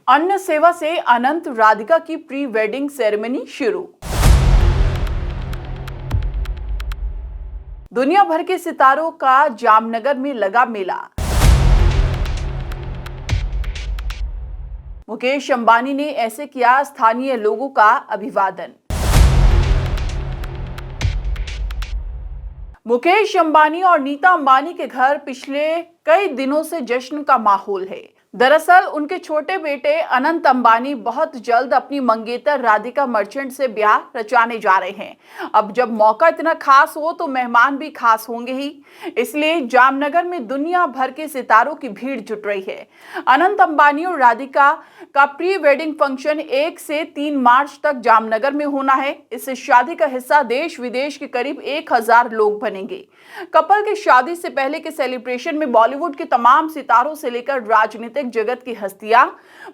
अन्न सेवा से अनंत राधिका की प्री वेडिंग सेरेमनी शुरू। दुनिया भर के सितारों का जामनगर में लगा मेला। मुकेश अंबानी ने ऐसे किया स्थानीय लोगों का अभिवादन। मुकेश अंबानी और नीता अंबानी के घर पिछले कई दिनों से जश्न का माहौल है। दरअसल उनके छोटे बेटे अनंत अंबानी बहुत जल्द अपनी मंगेतर राधिका मर्चेंट से ब्याह रचाने जा रहे हैं। अब जब मौका इतना खास हो तो मेहमान भी खास होंगे ही, इसलिए जामनगर में दुनिया भर के सितारों की भीड़ जुट रही है। अनंत अंबानी और राधिका का प्री वेडिंग फंक्शन 1 से 3 मार्च तक जामनगर में होना है। इस शादी का हिस्सा देश विदेश के करीब 1000 लोग बनेंगे। कपल की शादी से पहले के सेलिब्रेशन में बॉलीवुड के तमाम सितारों से लेकर राजनीतिक जगत की हस्तियां,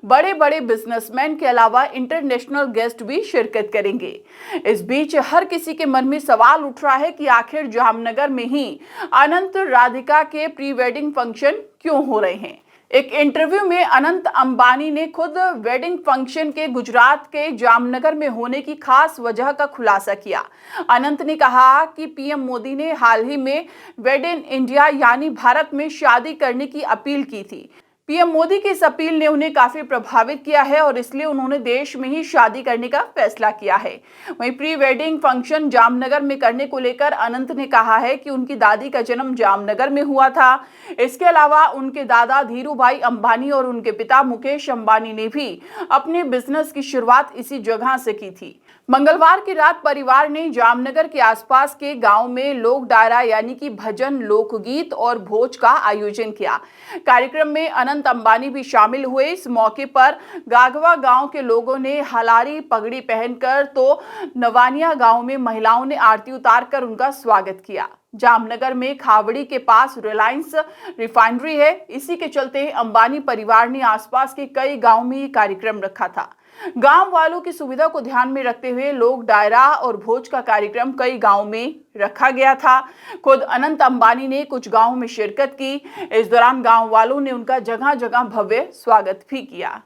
बड़े बड़े बिजनेसमैन के अलावा इंटरनेशनल गेस्ट भी शिरकत करेंगे। इस बीच हर किसी के मन में सवाल उठ रहा है कि आखिर जामनगर में ही अनंत राधिका के प्री वेडिंग फंक्शन क्यों हो रहे हैं। एक इंटरव्यू में अनंत अंबानी ने खुद वेडिंग फंक्शन के गुजरात के जामनगर में होने की खास वजह का खुलासा किया। अनंत ने कहा कि पीएम मोदी ने हाल ही में वेड इन इंडिया यानी भारत में शादी करने की अपील की थी। पीएम मोदी की इस अपील ने उन्हें काफी प्रभावित किया है और इसलिए उन्होंने देश में ही शादी करने का फैसला किया है। वहीं प्री वेडिंग फंक्शन जामनगर में करने को लेकर अनंत ने कहा है कि उनकी दादी का जन्म जामनगर में हुआ था। इसके अलावा उनके दादा धीरूभाई अंबानी और उनके पिता मुकेश अंबानी ने भी अपने बिजनेस की शुरुआत इसी जगह से की थी। मंगलवार की रात परिवार ने जामनगर के आसपास के गांव में लोक डायरा यानी कि भजन, लोकगीत और भोज का आयोजन किया। कार्यक्रम में अनंत अंबानी भी शामिल हुए। इस मौके पर गागवा गांव के लोगों ने हलारी पगड़ी पहनकर तो नवानिया गांव में महिलाओं ने आरती उतारकर उनका स्वागत किया। जामनगर में खावड़ी के पास रिलायंस रिफाइनरी है। इसी के चलते अंबानी परिवार ने आसपास के कई गांव में ये कार्यक्रम रखा था। गांव वालों की सुविधा को ध्यान में रखते हुए लोक डायरा और भोज का कार्यक्रम कई गांव में रखा गया था। खुद अनंत अंबानी ने कुछ गांवों में शिरकत की। इस दौरान गांव वालों ने उनका जगह जगह भव्य स्वागत भी किया।